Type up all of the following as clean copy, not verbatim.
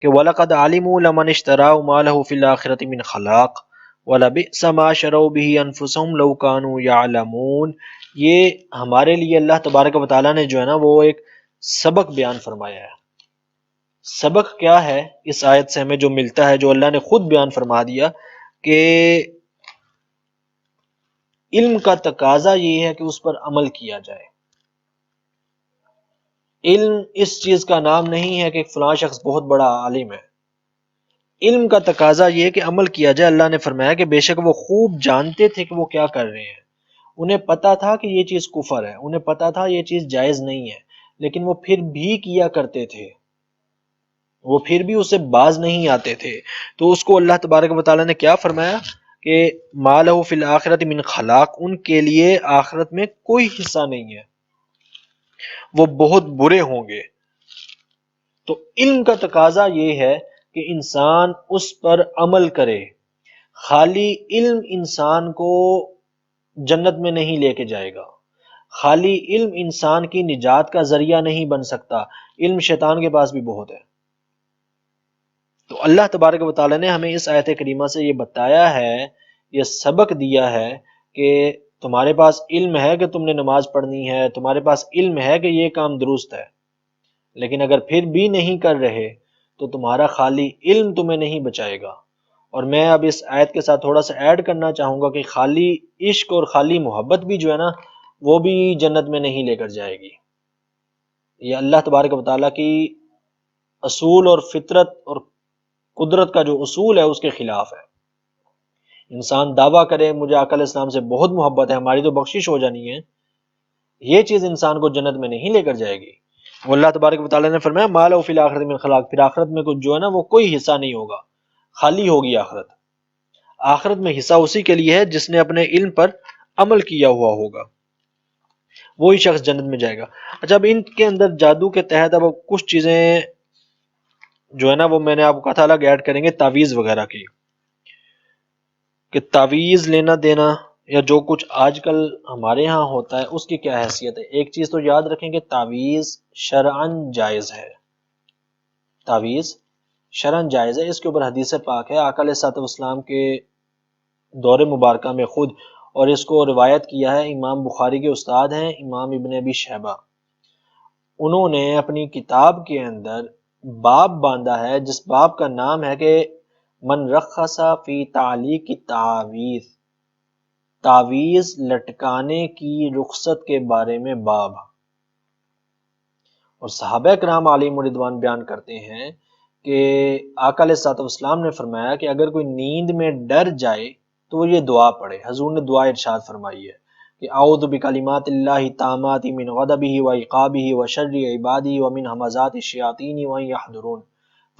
کہ وَلَقَدْ عَلِمُوا لَمَنِ اشْتَرَاهُ مَا لَهُ فِي الْآخِرَةِ مِنْ خَلَاقٍ وَلَبِئْسَ مَا شَرَوْا بِهِ أَنفُسَهُمْ لَوْ كَانُوا يَعْلَمُونَ۔ یہ ہمارے لیے اللہ تبارک و تعالیٰ نے جو ہے نا وہ ایک سبق بیان فرمایا ہے۔ سبق کیا ہے اس آیت سے ہمیں جو ملتا ہے، جو اللہ نے خود بیان فرما دیا کہ علم کا تقاضا یہ ہے کہ اس پر عمل کیا جائے۔ علم اس چیز کا نام نہیں ہے کہ فلاں شخص بہت بڑا عالم ہے۔ علم کا تقاضا یہ ہے کہ عمل کیا جائے۔ اللہ نے فرمایا کہ بے شک وہ خوب جانتے تھے کہ وہ کیا کر رہے ہیں، انہیں پتا تھا کہ یہ چیز کفر ہے، انہیں پتا تھا یہ چیز جائز نہیں ہے، لیکن وہ پھر بھی کیا کرتے تھے، وہ پھر بھی اسے باز نہیں آتے تھے۔ تو اس کو اللہ تبارک و تعالیٰ نے کیا فرمایا کہ ما لہ فی الآخرۃ من خلاق، ان کے لیے آخرت میں کوئی حصہ نہیں ہے، وہ بہت برے ہوں گے۔ تو علم کا تقاضا یہ ہے کہ انسان اس پر عمل کرے۔ خالی علم انسان کو جنت میں نہیں لے کے جائے گا، خالی علم انسان کی نجات کا ذریعہ نہیں بن سکتا، علم شیطان کے پاس بھی بہت ہے۔ تو اللہ تبارک و تعالیٰ نے ہمیں اس آیت کریمہ سے یہ بتایا ہے، یہ سبق دیا ہے کہ تمہارے پاس علم ہے کہ تم نے نماز پڑھنی ہے، تمہارے پاس علم ہے کہ یہ کام درست ہے، لیکن اگر پھر بھی نہیں کر رہے تو تمہارا خالی علم تمہیں نہیں بچائے گا۔ اور میں اب اس آیت کے ساتھ تھوڑا سا ایڈ کرنا چاہوں گا کہ خالی عشق اور خالی محبت بھی جو ہے نا وہ بھی جنت میں نہیں لے کر جائے گی۔ یہ اللہ تبارک و تعالیٰ کی اصول اور فطرت اور قدرت کا جو اصول ہے اس کے خلاف ہے۔ انسان دعویٰ کرے مجھے آقا علیہ السلام سے بہت محبت ہے، ہماری تو بخشش ہو جانی ہے، یہ چیز انسان کو جنت میں نہیں لے کر جائے گی۔ وہ اللہ تبارک و تعالیٰ نے فرمایا ما لہ فی الآخرۃ من خلاق، پھر آخرت میں کچھ جو ہے نا وہ کوئی حصہ نہیں ہوگا، خالی ہوگی آخرت۔ آخرت میں حصہ اسی کے لیے ہے جس نے اپنے علم پر عمل کیا ہوا ہوگا، وہی شخص جنت میں جائے گا۔ اچھا، اب ان کے اندر جادو کے تحت اب کچھ چیزیں جو ہے نا وہ میں نے آپ کو کہا تھا الگ ایڈ کریں گے، تعویذ وغیرہ کی، کہ تعویذ لینا دینا یا جو کچھ آج کل ہمارے ہاں ہوتا ہے اس کی کیا حیثیت ہے۔ ایک چیز تو یاد رکھیں کہ تعویذ شرعاً جائز ہے، تعویذ شرعاً جائز ہے، اس کے اوپر حدیث پاک ہے آقا علیہ الصلوۃ والسلام کے دور مبارکہ میں خود، اور اس کو روایت کیا ہے امام بخاری کے استاد ہیں امام ابن ابی شیبہ، انہوں نے اپنی کتاب کے اندر باب باندھا ہے جس باب کا نام ہے کہ من رخص فی تعلیق التعاویذ، تعویذ لٹکانے کی رخصت کے بارے میں باب۔ اور صحابہ کرام علیہم رضوان بیان کرتے ہیں کہ آقا علیہ الصلوۃ والسلام نے فرمایا کہ اگر کوئی نیند میں ڈر جائے تو وہ یہ دعا پڑھے۔ حضور نے دعا ارشاد فرمائی ہے کہ اعوذ بکلمات اللہ التامات من غضبہ وعقابہ وشر عبادہ ومن ہمزات الشیاطین وان یحضرون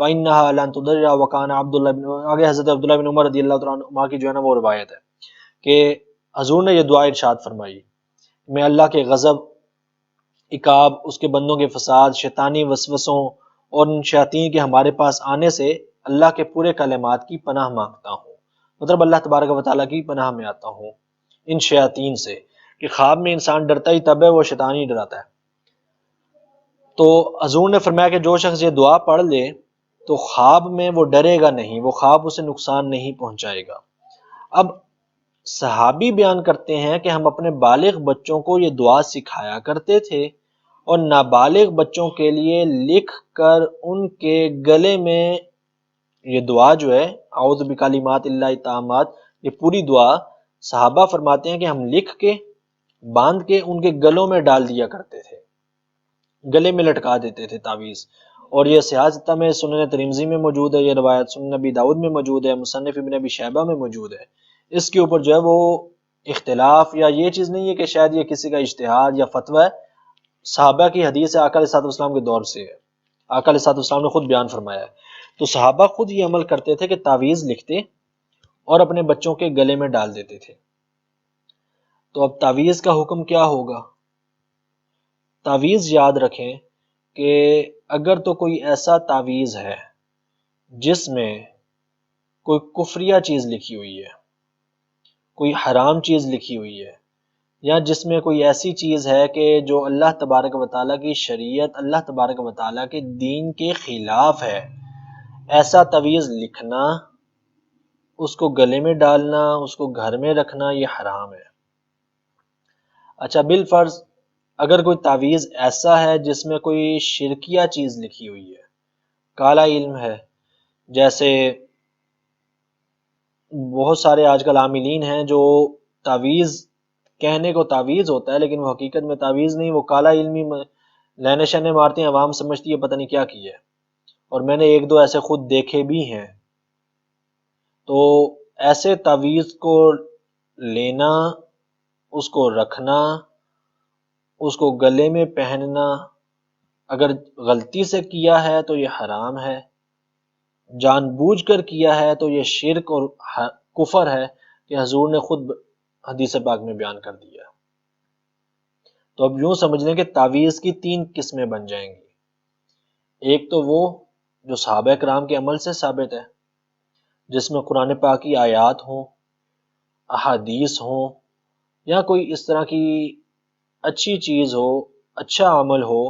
فانها لن تضر وکان عبداللہ بن، آگے حضرت عبداللہ بن عمر رضی اللہ عنہ کی جو ہے نا وہ روایت ہے کہ حضور نے یہ دعا ارشاد فرمائی، میں اللہ کے غضب، عقاب، اس کے بندوں کے فساد، شیطانی وسوسوں اور ان شیاطین کے ہمارے پاس آنے سے اللہ کے پورے کلمات کی پناہ مانگتا ہوں، مطلب اللہ تبارک و تعالیٰ کی پناہ میں آتا ہوں ان شیاطین سے، کہ خواب میں انسان ڈرتا ہی تب ہے، وہ شیطان ہی ڈراتا ہے۔ تو حضور نے فرمایا کہ جو شخص یہ دعا پڑھ لے تو خواب میں وہ ڈرے گا نہیں، وہ خواب اسے نقصان نہیں پہنچائے گا۔ اب صحابی بیان کرتے ہیں کہ ہم اپنے بالغ بچوں کو یہ دعا سکھایا کرتے تھے اور نابالغ بچوں کے لیے لکھ کر ان کے گلے میں یہ دعا جو ہے اعوذ بکلمات اللہ التامات، یہ پوری دعا صحابہ فرماتے ہیں کہ ہم لکھ کے باندھ کے ان کے گلوں میں ڈال دیا کرتے تھے، گلے میں لٹکا دیتے تھے تعویذ۔ اور یہ صحیح ستہ میں سنن ترمذی میں موجود ہے، یہ روایت سنن نبی داؤد میں موجود ہے، مصنف ابن ابی شیبہ میں موجود ہے۔ اس کے اوپر جو ہے وہ اختلاف یا یہ چیز نہیں ہے کہ شاید یہ کسی کا اجتہاد یا فتویٰ ہے، صحابہ کی حدیث ہے، آقا علیہ الصلوۃ والسلام کے دور سے ہے، آقا علیہ الصلوۃ والسلام نے خود بیان فرمایا ہے۔ تو صحابہ خود یہ عمل کرتے تھے کہ تعویذ لکھتے اور اپنے بچوں کے گلے میں ڈال دیتے تھے۔ تو اب تعویذ کا حکم کیا ہوگا؟ تعویذ یاد رکھیں کہ اگر تو کوئی ایسا تعویذ ہے جس میں کوئی کفریہ چیز لکھی ہوئی ہے، کوئی حرام چیز لکھی ہوئی ہے، یا جس میں کوئی ایسی چیز ہے کہ جو اللہ تبارک و تعالیٰ کی شریعت، اللہ تبارک و تعالیٰ کے دین کے خلاف ہے، ایسا تعویذ لکھنا، اس کو گلے میں ڈالنا، اس کو گھر میں رکھنا، یہ حرام ہے۔ اچھا بالفرض اگر کوئی تعویذ ایسا ہے جس میں کوئی شرکیہ چیز لکھی ہوئی ہے، کالا علم ہے، جیسے بہت سارے آج کل عاملین ہیں جو تعویذ کہنے کو تعویذ ہوتا ہے لیکن وہ حقیقت میں تعویذ نہیں، وہ کالا علمی لینے شنے مارتے ہیں، عوام سمجھتی ہے پتہ نہیں کیا کی ہے، اور میں نے ایک دو ایسے خود دیکھے بھی ہیں۔ تو ایسے تعویذ کو لینا، اس کو رکھنا، اس کو گلے میں پہننا، اگر غلطی سے کیا ہے تو یہ حرام ہے، جان بوجھ کر کیا ہے تو یہ شرک اور کفر ہے کہ حضور نے خود حدیث پاک میں بیان کر دیا۔ تو اب یوں سمجھ لیں کہ تعویذ کی تین قسمیں بن جائیں گی۔ ایک تو وہ جو صحابہ کرام کے عمل سے ثابت ہے، جس میں قرآن پاک کی آیات ہوں، احادیث ہوں، یا کوئی اس طرح کی اچھی چیز ہو، اچھا عمل ہو،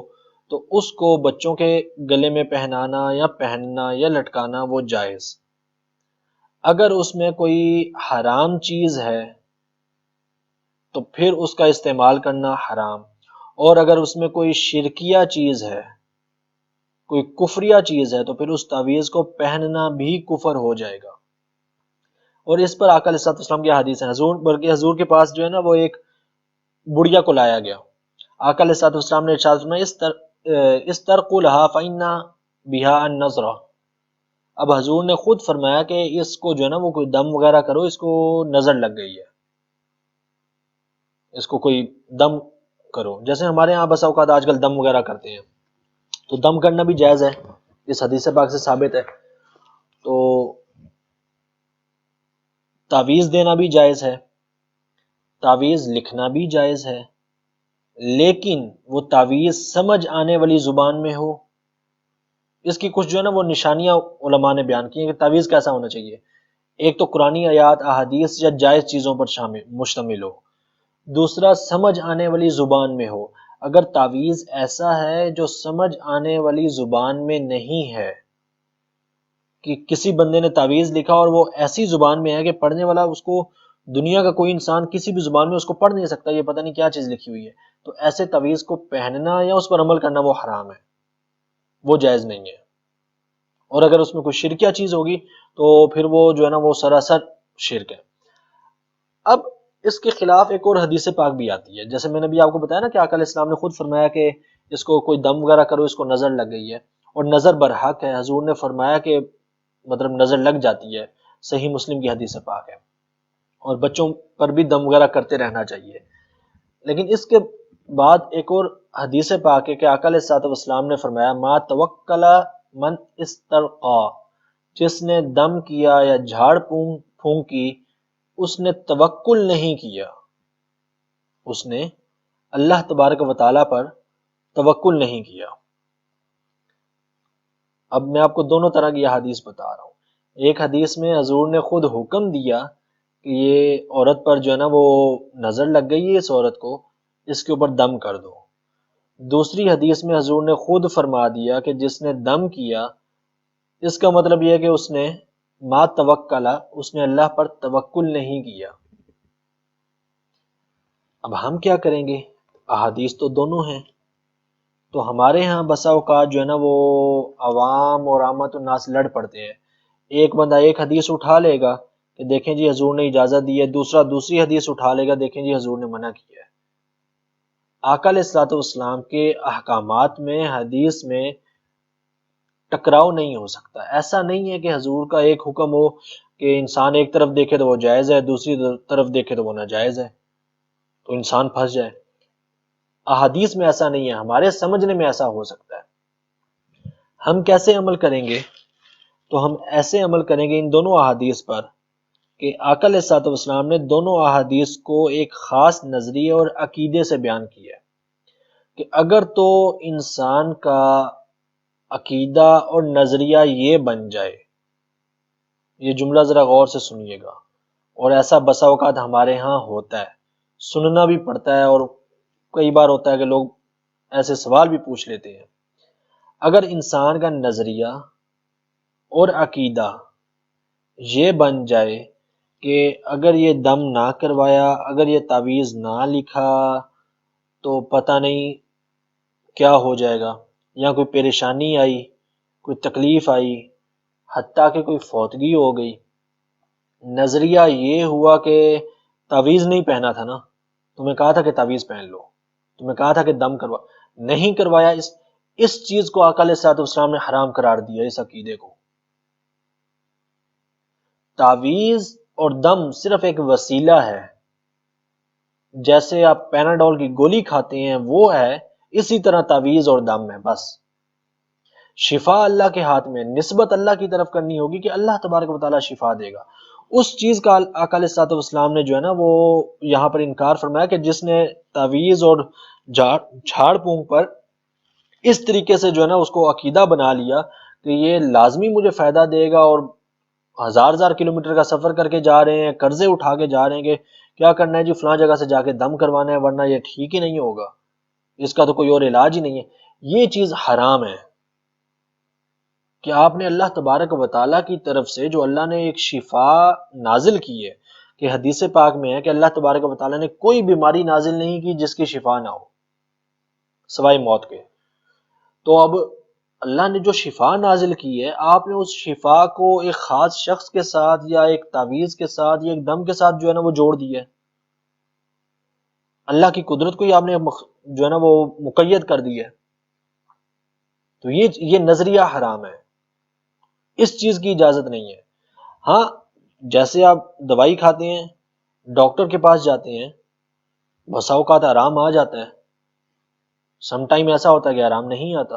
تو اس کو بچوں کے گلے میں پہنانا یا پہننا یا لٹکانا وہ جائز۔ اگر اس میں کوئی حرام چیز ہے تو پھر اس کا استعمال کرنا حرام، اور اگر اس میں کوئی شرکیہ چیز ہے، کوئی کفریہ چیز ہے، تو پھر اس تعویذ کو پہننا بھی کفر ہو جائے گا۔ اور اس پر آقا علیہ السلام کی حدیث ہے، بلکہ حضور کے پاس جو ہے نا وہ ایک بڑھیا کو لایا گیا، آقا علیہ السلام نے ارشاد فرمایا استرقوا لها فإن بها النظرہ۔ اب حضور نے خود فرمایا کہ اس کو جو ہے نا وہ کوئی دم وغیرہ کرو، اس کو نظر لگ گئی ہے، اس کو کوئی دم کرو، جیسے ہمارے ہاں بسا اوقات آج کل دم وغیرہ کرتے ہیں، تو دم کرنا بھی جائز ہے، اس حدیث پاک سے ثابت ہے۔ تو تعویذ دینا بھی جائز ہے، تعویذ لکھنا بھی جائز ہے، لیکن وہ تعویذ سمجھ آنے والی زبان میں ہو۔ اس کی کچھ جو ہے نا وہ نشانیاں علماء نے بیان کی ہیں کہ تعویذ کیسا ہونا چاہیے۔ ایک تو قرآنی آیات، احادیث یا جائز چیزوں پر مشتمل ہو، دوسرا سمجھ آنے والی زبان میں ہو۔ اگر تعویذ ایسا ہے جو سمجھ آنے والی زبان میں نہیں ہے، کہ کسی بندے نے تعویذ لکھا اور وہ ایسی زبان میں ہے کہ پڑھنے والا اس کو، دنیا کا کوئی انسان کسی بھی زبان میں اس کو پڑھ نہیں سکتا، یہ پتہ نہیں کیا چیز لکھی ہوئی ہے، تو ایسے تعویذ کو پہننا یا اس پر عمل کرنا وہ حرام ہے، وہ جائز نہیں ہے۔ اور اگر اس میں کوئی شرکیہ چیز ہوگی تو پھر وہ جو ہے نا وہ سراسر شرک ہے۔ اب اس کے خلاف ایک اور حدیث پاک بھی آتی ہے، جیسے میں نے بھی آپ کو بتایا نا کہ آقا علیہ السلام نے خود فرمایا کہ اس کو کوئی دم وغیرہ کرو، اس کو نظر لگ گئی ہے، اور نظر برحق ہے، حضور نے فرمایا کہ مطلب نظر لگ جاتی ہے، صحیح مسلم کی حدیث پاک ہے، اور بچوں پر بھی دم وغیرہ کرتے رہنا چاہیے۔ لیکن اس کے بعد ایک اور حدیث پاک ہے کہ آقا علیہ السلام نے فرمایا ما توکل من استرقا، جس نے دم کیا یا جھاڑ پھونکی، اس نے توکل نہیں کیا، اس نے اللہ تبارک و تعالیٰ پر توکل نہیں کیا۔ اب میں آپ کو دونوں طرح کی حدیث بتا رہا ہوں۔ ایک حدیث میں حضور نے خود حکم دیا کہ یہ عورت پر جو ہے نا وہ نظر لگ گئی ہے، اس عورت کو اس کے اوپر دم کر دو۔ دوسری حدیث میں حضور نے خود فرما دیا کہ جس نے دم کیا، اس کا مطلب یہ ہے کہ اس نے ما توکلا، اس نے اللہ پر توکل نہیں کیا۔ اب ہم کیا کریں گے؟ احادیث تو دونوں ہیں، تو ہمارے ہاں بسا اوقات جو ہے نا وہ عوام اور عامت الناس لڑ پڑتے ہیں۔ ایک بندہ ایک حدیث اٹھا لے گا کہ دیکھیں جی حضور نے اجازت دی ہے، دوسرا دوسری حدیث اٹھا لے گا، دیکھیں جی حضور نے منع کیا ہے۔ آقا علیہ الصلوۃ والسلام کے احکامات میں، حدیث میں ٹکراؤ نہیں ہو سکتا۔ ایسا نہیں ہے کہ حضور کا ایک حکم ہو کہ انسان ایک طرف دیکھے تو وہ جائز ہے، دوسری طرف دیکھے تو وہ ناجائز ہے، تو انسان پھنس جائے۔ احادیث میں ایسا نہیں ہے، ہمارے سمجھنے میں ایسا ہو سکتا ہے۔ ہم کیسے عمل کریں گے؟ تو ہم ایسے عمل کریں گے ان دونوں احادیث پر کہ آقا علیہ الصلوۃ والسلام نے دونوں احادیث کو ایک خاص نظریے اور عقیدے سے بیان کیا ہے کہ اگر تو انسان کا عقیدہ اور نظریہ یہ بن جائے، یہ جملہ ذرا غور سے سنیے گا، اور ایسا بسا اوقات ہمارے ہاں ہوتا ہے، سننا بھی پڑتا ہے، اور کئی بار ہوتا ہے کہ لوگ ایسے سوال بھی پوچھ لیتے ہیں۔ اگر انسان کا نظریہ اور عقیدہ یہ بن جائے کہ اگر یہ دم نہ کروایا، اگر یہ تعویذ نہ لکھا تو پتہ نہیں کیا ہو جائے گا، یا کوئی پریشانی آئی، کوئی تکلیف آئی، حتیٰ کہ کوئی فوتگی ہو گئی۔ نظریہ یہ ہوا کہ تعویذ نہیں پہنا تھا نا، تمہیں کہا تھا کہ تعویذ پہن لو، تمہیں کہا تھا کہ دم کروا، نہیں کروایا، اس چیز کو آقا علیہ الصلوۃ والسلام نے حرام قرار دیا، اس عقیدے کو۔ تعویذ اور دم صرف ایک وسیلہ ہے، جیسے آپ پیناڈول کی گولی کھاتے ہیں وہ ہے، اسی طرح تعویذ اور دم ہے، بس شفا اللہ کے ہاتھ میں، نسبت اللہ کی طرف کرنی ہوگی کہ اللہ تبارک و تعالیٰ شفا دے گا۔ اس چیز کا آقا علیہ الصلوۃ والسلام نے جو ہے نا وہ یہاں پر انکار فرمایا کہ جس نے تعویذ اور جھاڑ پونک پر اس طریقے سے جو ہے نا اس کو عقیدہ بنا لیا کہ یہ لازمی مجھے فائدہ دے گا، اور ہزار کلومیٹر کا سفر کر کے جا رہے ہیں، قرضے اٹھا کے جا رہے ہیں کہ کیا کرنا ہے جی فلاں جگہ سے جا کے دم کروانا ہے ورنہ یہ ٹھیک ہی نہیں ہوگا، اس کا تو کوئی اور علاج ہی نہیں ہے، یہ چیز حرام ہے۔ کہ آپ نے اللہ تبارک و تعالیٰ کی طرف سے جو اللہ نے ایک شفا نازل کی ہے، کہ حدیث پاک میں ہے کہ اللہ تبارک و تعالیٰ نے کوئی بیماری نازل نہیں کی جس کی شفا نہ ہو سوائے موت کے، تو اب اللہ نے جو شفا نازل کی ہے، آپ نے اس شفا کو ایک خاص شخص کے ساتھ یا ایک تعویذ کے ساتھ یا ایک دم کے ساتھ جو ہے نا وہ جوڑ دیا ہے، اللہ کی قدرت کو ہی آپ نے جو ہے نا وہ مقید کر دیا ہے، تو یہ نظریہ حرام ہے، اس چیز کی اجازت نہیں ہے۔ ہاں جیسے آپ دوائی کھاتے ہیں، ڈاکٹر کے پاس جاتے ہیں، بسا اوقات آرام آ جاتا ہے، سم ٹائم ایسا ہوتا ہے کہ آرام نہیں آتا،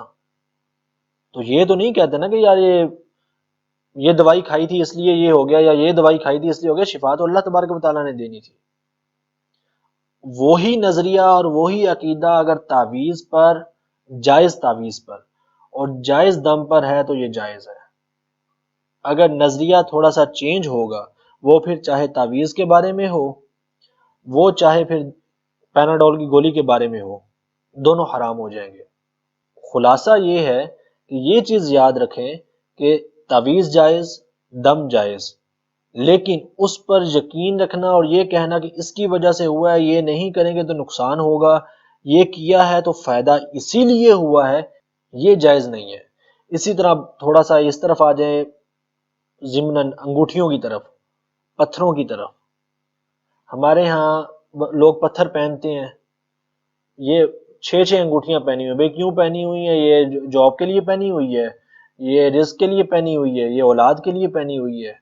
تو یہ تو نہیں کہتے نا کہ یار یہ دوائی کھائی تھی اس لیے یہ ہو گیا، یا یہ دوائی کھائی تھی اس لیے ہو گیا، شفا تو اللہ تبارک و تعالیٰ نے دینی تھی۔ وہی نظریہ اور وہی عقیدہ اگر تعویذ پر، جائز تعویذ پر اور جائز دم پر ہے تو یہ جائز ہے۔ اگر نظریہ تھوڑا سا چینج ہوگا، وہ پھر چاہے تعویذ کے بارے میں ہو، وہ چاہے پھر پیناڈول کی گولی کے بارے میں ہو، دونوں حرام ہو جائیں گے۔ خلاصہ یہ ہے کہ یہ چیز یاد رکھیں کہ تعویذ جائز، دم جائز، لیکن اس پر یقین رکھنا اور یہ کہنا کہ اس کی وجہ سے ہوا ہے، یہ نہیں کریں گے تو نقصان ہوگا، یہ کیا ہے تو فائدہ اسی لیے ہوا ہے، یہ جائز نہیں ہے۔ اسی طرح تھوڑا سا اس طرف آ جائیں ضمناً انگوٹھیوں کی طرف، پتھروں کی طرف۔ ہمارے ہاں لوگ پتھر پہنتے ہیں، یہ 6 انگوٹھیاں پہنی ہوئی، بھئی کیوں پہنی ہوئی ہیں؟ یہ جاب کے لیے پہنی ہوئی ہے، یہ رزق کے لیے پہنی ہوئی ہے، یہ اولاد کے لیے پہنی ہوئی ہے۔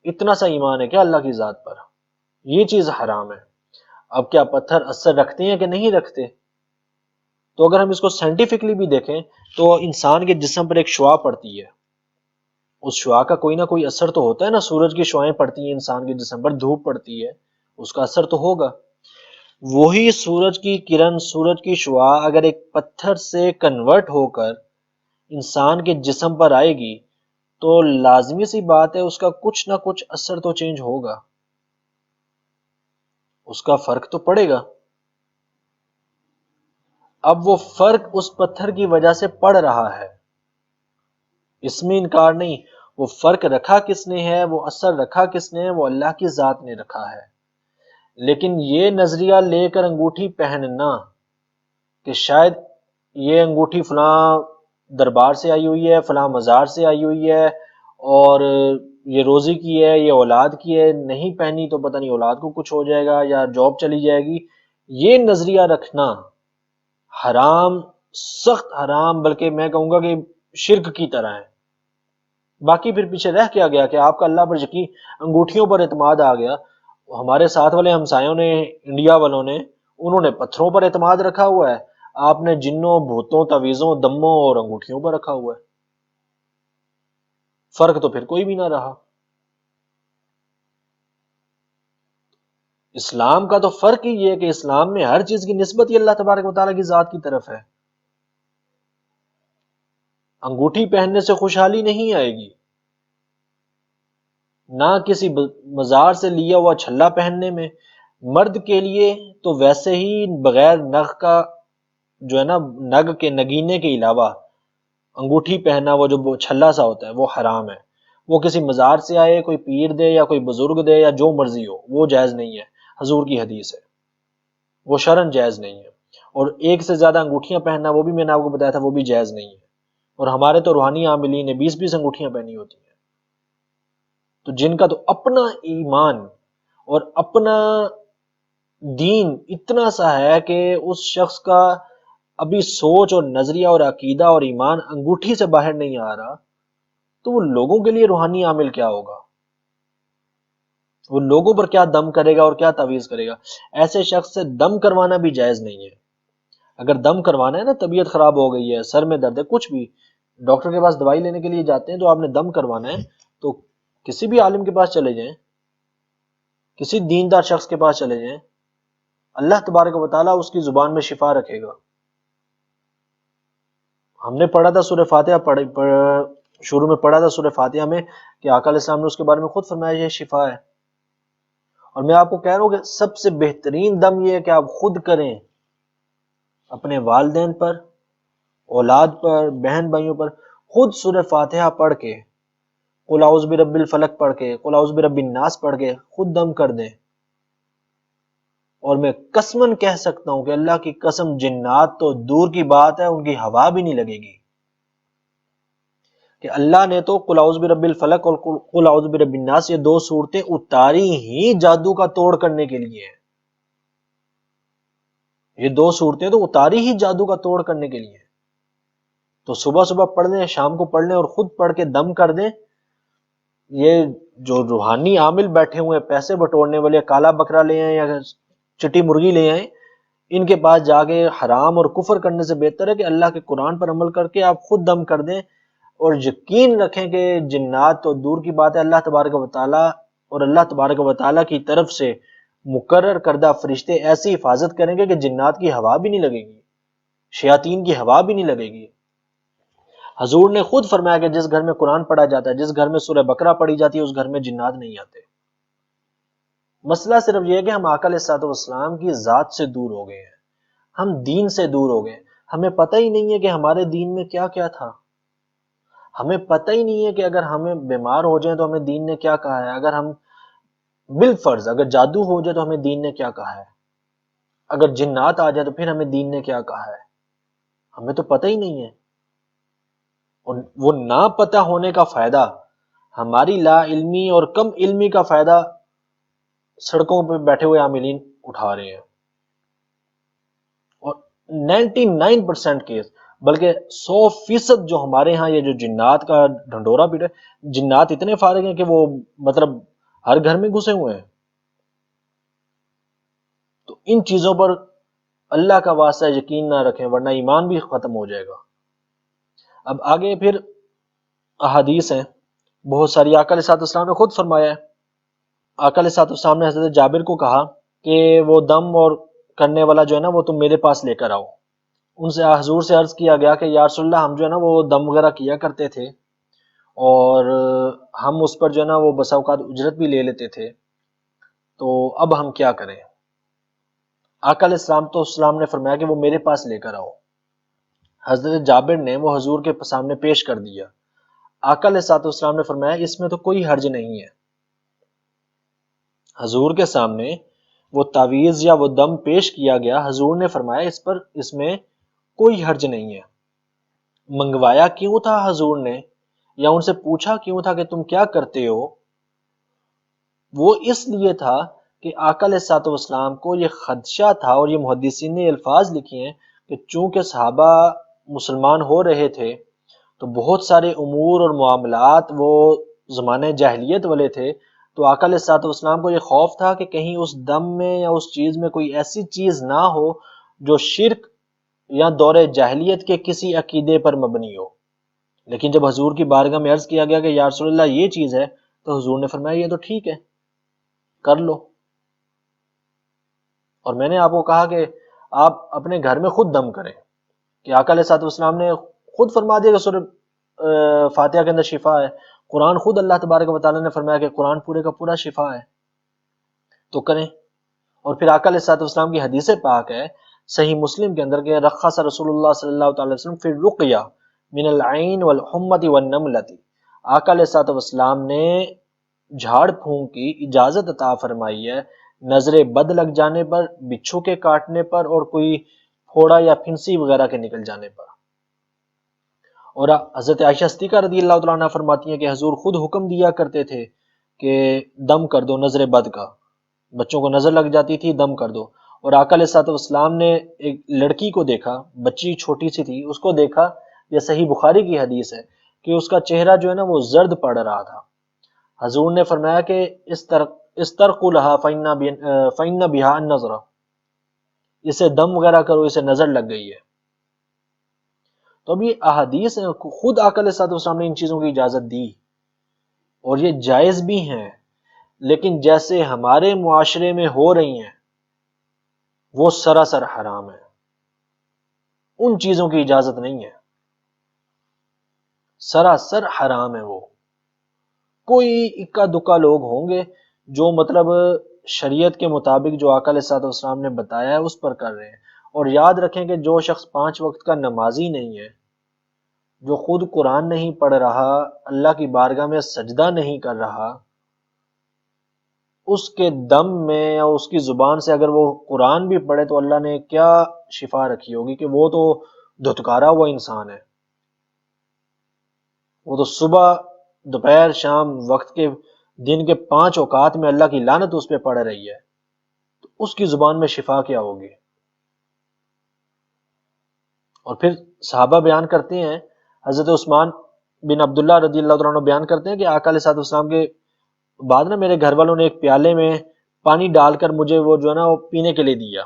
اتنا سا ایمان ہے کیا اللہ کی ذات پر؟ یہ چیز حرام ہے۔ اب کیا پتھر اثر رکھتے ہیں کہ نہیں رکھتے؟ تو اگر ہم اس کو سائنٹیفکلی بھی دیکھیں تو انسان کے جسم پر ایک شعاع پڑتی ہے، اس شعاع کا کوئی نہ کوئی اثر تو ہوتا ہے نا، سورج کی شعائیں پڑتی ہیں انسان کے جسم پر، دھوپ پڑتی ہے، اس کا اثر تو ہوگا۔ وہی سورج کی کرن، سورج کی شعاع اگر ایک پتھر سے کنورٹ ہو کر انسان کے جسم پر آئے گی تو لازمی سی بات ہے اس کا کچھ نہ کچھ اثر تو چینج ہوگا، اس کا فرق تو پڑے گا۔ اب وہ فرق اس پتھر کی وجہ سے پڑ رہا ہے، اس میں انکار نہیں، وہ فرق رکھا کس نے ہے، وہ اثر رکھا کس نے ہے، وہ اللہ کی ذات نے رکھا ہے۔ لیکن یہ نظریہ لے کر انگوٹھی پہننا کہ شاید یہ انگوٹھی فلاں دربار سے آئی ہوئی ہے، فلاں مزار سے آئی ہوئی ہے، اور یہ روزی کی ہے، یہ اولاد کی ہے، نہیں پہنی تو پتہ نہیں اولاد کو کچھ ہو جائے گا یا جاب چلی جائے گی، یہ نظریہ رکھنا حرام، سخت حرام، بلکہ میں کہوں گا کہ شرک کی طرح ہے۔ باقی پھر پیچھے رہ کیا گیا کہ آپ کا اللہ پر یقین، انگوٹھیوں پر اعتماد آ گیا۔ ہمارے ساتھ والے ہمسایوں نے، انڈیا والوں نے، انہوں نے پتھروں پر اعتماد رکھا ہوا ہے، آپ نے جنوں، بھوتوں، تعویذوں، دموں اور انگوٹھیوں پر رکھا ہوا ہے، فرق تو پھر کوئی بھی نہ رہا۔ اسلام کا تو فرق ہی یہ ہے کہ اسلام میں ہر چیز کی نسبت ہی اللہ تبارک و تعالیٰ کی ذات کی طرف ہے۔ انگوٹھی پہننے سے خوشحالی نہیں آئے گی، نہ کسی مزار سے لیا ہوا چھلا پہننے میں۔ مرد کے لیے تو ویسے ہی بغیر نگ کا جو ہے نا، نگ کے نگینے کے علاوہ انگوٹھی پہننا وہ جو چھلا سا ہوتا ہے وہ حرام ہے، وہ کسی مزار سے آئے، کوئی پیر دے یا کوئی بزرگ دے یا جو مرضی ہو، وہ جائز نہیں ہے، حضور کی حدیث ہے، وہ شرعن جائز نہیں ہے۔ اور ایک سے زیادہ انگوٹھیاں پہننا وہ بھی میں نے آپ کو بتایا تھا وہ بھی جائز نہیں ہے، اور ہمارے تو روحانی عاملین نے 20 انگوٹھیاں پہنی ہوتی ہیں، تو جن کا تو اپنا ایمان اور اپنا دین اتنا سا ہے کہ اس شخص کا ابھی سوچ اور نظریہ اور عقیدہ اور ایمان انگوٹھی سے باہر نہیں آ رہا، تو وہ لوگوں کے لیے روحانی عامل کیا ہوگا؟ وہ لوگوں پر کیا دم کرے گا اور کیا تعویذ کرے گا؟ ایسے شخص سے دم کروانا بھی جائز نہیں ہے۔ اگر دم کروانا ہے نا، طبیعت خراب ہو گئی ہے، سر میں درد ہے، کچھ بھی، ڈاکٹر کے پاس دوائی لینے کے لیے جاتے ہیں تو آپ نے دم کروانا ہے تو کسی بھی عالم کے پاس چلے جائیں، کسی دیندار شخص کے پاس چلے جائیں، اللہ تبارک و تعالیٰ اس کی زبان میں شفا رکھے گا۔ ہم نے پڑھا تھا سورہ فاتحہ شروع میں پڑھا تھا سورہ فاتحہ میں کہ آقا علیہ السلام نے اس کے بارے میں خود فرمایا یہ شفا ہے، اور میں آپ کو کہہ رہا ہوں کہ سب سے بہترین دم یہ ہے کہ آپ خود کریں، اپنے والدین پر، اولاد پر، بہن بھائیوں پر، خود سورہ فاتحہ پڑھ کے، قل اعوذ برب الفلق پڑھ کے، قل اعوذ برب الناس پڑھ کے خود دم کر دیں۔ اور میں قسماً کہہ سکتا ہوں کہ اللہ کی قسم جنات تو دور کی بات ہے، ان کی ہوا بھی نہیں لگے گی، کہ اللہ نے تو قل اعوذ برب الفلق اور قل اعوذ برب الناس یہ دو صورتیں اتاری ہی جادو کا توڑ کرنے کے لیے ہیں۔ یہ دو صورتیں تو اتاری ہی جادو کا توڑ کرنے کے لیے، تو صبح صبح پڑھ لیں، شام کو پڑھ لیں، اور خود پڑھ کے دم کر دیں۔ یہ جو روحانی عامل بیٹھے ہوئے ہیں، پیسے بٹورنے والے، کالا بکرا لے آئیں یا چٹی مرغی لے آئیں، ان کے پاس جا کے حرام اور کفر کرنے سے بہتر ہے کہ اللہ کے قرآن پر عمل کر کے آپ خود دم کر دیں، اور یقین رکھیں کہ جنات تو دور کی بات ہے، اللہ تبارک و تعالیٰ اور اللہ تبارک و تعالیٰ کی طرف سے مقرر کردہ فرشتے ایسی حفاظت کریں گے کہ جنات کی ہوا بھی نہیں لگے گی، شیاطین کی ہوا بھی نہیں لگے گی۔ حضور نے خود فرمایا کہ جس گھر میں قرآن پڑھا جاتا ہے، جس گھر میں سورہ بقرہ پڑھی جاتی ہے، اس گھر میں جنات نہیں آتے۔ مسئلہ صرف یہ ہے کہ ہم آقا علیہ الصلوۃ والسلام کی ذات سے دور ہو گئے ہیں، ہم دین سے دور ہو گئے، ہمیں پتہ ہی نہیں ہے کہ ہمارے دین میں کیا کیا تھا، ہمیں پتہ ہی نہیں ہے کہ اگر ہمیں بیمار ہو جائیں تو ہمیں دین نے کیا کہا ہے، اگر ہم بالفرض اگر جادو ہو جائے تو ہمیں دین نے کیا کہا ہے، اگر جنات آ جائے تو پھر ہمیں دین نے کیا کہا ہے، ہمیں تو پتہ ہی نہیں ہے۔ اور وہ نہ پتہ ہونے کا فائدہ، ہماری لا علمی اور کم علمی کا فائدہ سڑکوں پہ بیٹھے ہوئے عاملین اٹھا رہے ہیں، اور 99% کیس، بلکہ 100% جو ہمارے ہاں یہ جو جنات کا ڈھنڈورا پیٹا ہے، جنات اتنے فارغ ہیں کہ وہ مطلب ہر گھر میں گھسے ہوئے ہیں۔ تو ان چیزوں پر اللہ کا واسطہ یقین نہ رکھیں ورنہ ایمان بھی ختم ہو جائے گا۔ اب آگے پھر احادیث ہیں بہت ساری، آقا علیہ السلام نے خود فرمایا ہے، آقا علیہ السلام نے حضرت جابر کو کہا کہ وہ دم اور کرنے والا جو ہے نا وہ تم میرے پاس لے کر آؤ۔ ان سے حضور سے عرض کیا گیا کہ یا رسول اللہ ہم جو ہے نا وہ دم وغیرہ کیا کرتے تھے، اور ہم اس پر جو ہے نا وہ بسا اوقات اجرت بھی لے لیتے تھے، تو اب ہم کیا کریں؟ آقا علیہ السلام نے فرمایا کہ وہ میرے پاس لے کر آؤ۔ حضرت جابر نے وہ حضور کے سامنے پیش کر دیا۔ آقا علیہ السلام نے فرمایا اس میں تو کوئی حرج نہیں ہے۔ حضور کے سامنے وہ تعویذ یا وہ دم پیش کیا گیا، حضور نے فرمایا اس میں کوئی حرج نہیں ہے۔ منگوایا کیوں تھا حضور نے، یا ان سے پوچھا کیوں تھا کہ تم کیا کرتے ہو؟ وہ اس لیے تھا کہ آقا علیہ الصلوۃ والسلام کو یہ خدشہ تھا، اور یہ محدثین نے الفاظ لکھے ہیں کہ چونکہ صحابہ مسلمان ہو رہے تھے تو بہت سارے امور اور معاملات وہ زمانہ جاہلیت والے تھے، تو آقا علیہ الصلوۃ والسلام کو یہ خوف تھا کہ کہیں اس دم میں یا اس چیز میں کوئی ایسی چیز نہ ہو جو شرک یا دور جاہلیت کے کسی عقیدے پر مبنی ہو۔ لیکن جب حضور کی بارگاہ میں عرض کیا گیا کہ یا رسول اللہ یہ چیز ہے، تو حضور نے فرمایا یہ تو ٹھیک ہے، کر لو۔ اور میں نے آپ کو کہا کہ آپ اپنے گھر میں خود دم کریں، کہ آقا علیہ الصلوۃ والسلام نے خود فرما دیا کہ سورہ فاتحہ کے اندر شفا ہے، قرآن خود اللہ تبارک و تعالیٰ نے فرمایا کہ قرآن پورے کا پورا شفا ہے، تو کریں۔ اور پھر آقا علیہ الصلوۃ والسلام کی حدیث پاک ہے صحیح مسلم کے اندر کہ رخص رسول اللہ صلی اللہ تعالی وسلم فی الرقیہ، من العین والحمۃ والنملۃ، آقا علیہ الصلوۃ والسلام نے جھاڑ پھونک کی اجازت عطا فرمائی ہے نظر بد لگ جانے پر، بچھو کے کاٹنے پر، اور کوئی پھوڑا یا پھنسی وغیرہ کے نکل جانے پر۔ اور حضرت عائشہ صدیقہ رضی اللہ تعالیٰ عنہ فرماتی ہیں کہ حضور خود حکم دیا کرتے تھے کہ دم کر دو نظر بد کا، بچوں کو نظر لگ جاتی تھی دم کر دو۔ اور آقا علیہ الصلوۃ والسلام نے ایک لڑکی کو دیکھا، بچی چھوٹی سی تھی، اس کو دیکھا، یہ صحیح بخاری کی حدیث ہے کہ اس کا چہرہ جو ہے نا وہ زرد پڑ رہا تھا۔ حضور نے فرمایا کہ استرقوا لها فإن بها النظر، اسے دم وغیرہ کرو، اسے نظر لگ گئی ہے۔ تو اب یہ احادیث خود آقا علیہ الصلوۃ والسلام نے ان چیزوں کی اجازت دی اور یہ جائز بھی ہیں، لیکن جیسے ہمارے معاشرے میں ہو رہی ہیں وہ سراسر حرام ہے، ان چیزوں کی اجازت نہیں ہے، سراسر حرام ہے۔ وہ کوئی اکا دکا لوگ ہوں گے جو مطلب شریعت کے مطابق جو آقا علیہ الصلوۃ والسلام نے بتایا ہے اس پر کر رہے ہیں۔ اور یاد رکھیں کہ جو شخص 5 وقت کا نمازی نہیں ہے، جو خود قرآن نہیں پڑھ رہا، اللہ کی بارگاہ میں سجدہ نہیں کر رہا، اس کے دم میں یا اس کی زبان سے اگر وہ قرآن بھی پڑھے تو اللہ نے کیا شفا رکھی ہوگی کہ وہ تو دھتکارا ہوا انسان ہے، وہ تو صبح دوپہر شام وقت کے دن کے 5 اوقات میں اللہ کی لعنت اس پہ پڑ رہی ہے، تو اس کی زبان میں شفا کیا ہوگی؟ اور پھر صحابہ بیان کرتے ہیں، حضرت عثمان بن عبداللہ رضی اللہ تعالیٰ عنہ بیان کرتے ہیں کہ آقا علیہ الصلوۃ والسلام کے بعد نا میرے گھر والوں نے ایک پیالے میں پانی ڈال کر مجھے وہ جو ہے نا وہ پینے کے لیے دیا،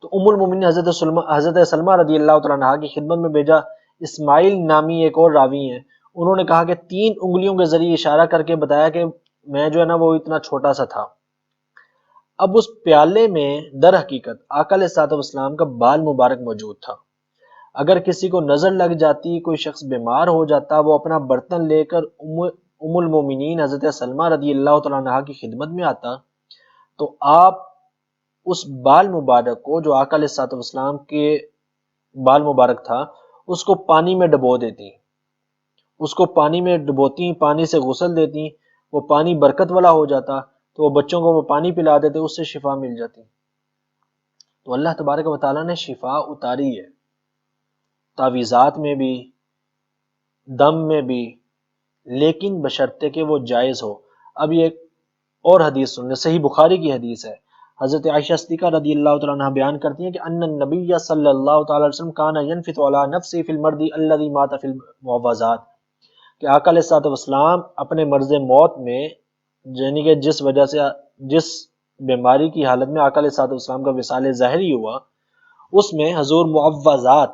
تو ام المومنین حضرت سلمہ رضی اللہ تعالیٰ عنہ کی خدمت میں بھیجا۔ اسماعیل نامی ایک اور راوی ہیں، انہوں نے کہا کہ 3 انگلیوں کے ذریعے اشارہ کر کے بتایا کہ میں جو ہے نا وہ اتنا چھوٹا سا تھا۔ اب اس پیالے میں در حقیقت آقا علیہ الصلوۃ والسلام کا بال مبارک موجود تھا۔ اگر کسی کو نظر لگ جاتی، کوئی شخص بیمار ہو جاتا، وہ اپنا برتن لے کر ام المومنین حضرت سلمہ رضی اللہ تعالیٰ عنہ کی خدمت میں آتا تو آپ اس بال مبارک کو جو آقا علیہ الصلوۃ والسلام کے بال مبارک تھا اس کو پانی میں ڈبو دیتی، اس کو پانی میں ڈبوتی، پانی سے غسل دیتی، وہ پانی برکت والا ہو جاتا، تو وہ بچوں کو وہ پانی پلا دیتے، اس سے شفا مل جاتی۔ تو اللہ تبارک و تعالیٰ نے شفا اتاری ہے، تعویذات میں بھی، دم میں بھی، لیکن بشرطے کہ وہ جائز ہو۔ اب یہ اور حدیث سننے، صحیح بخاری کی حدیث ہے، حضرت عائشہ صدیقہ رضی اللہ تعالیٰ عنہ بیان کرتی ہیں کہ ان النبی صلی اللہ تعالی علیہ وسلم کان ينفث علی نفسه فی المرض الذی مات فی المعوذات، کہ آقا علیہ الصلوۃ والسلام اپنے مرض موت میں، یعنی کہ جس وجہ سے جس بیماری کی حالت میں آقا علیہ الصلوۃ والسلام کا وصال ظاہری ہوا، اس میں حضور معوذات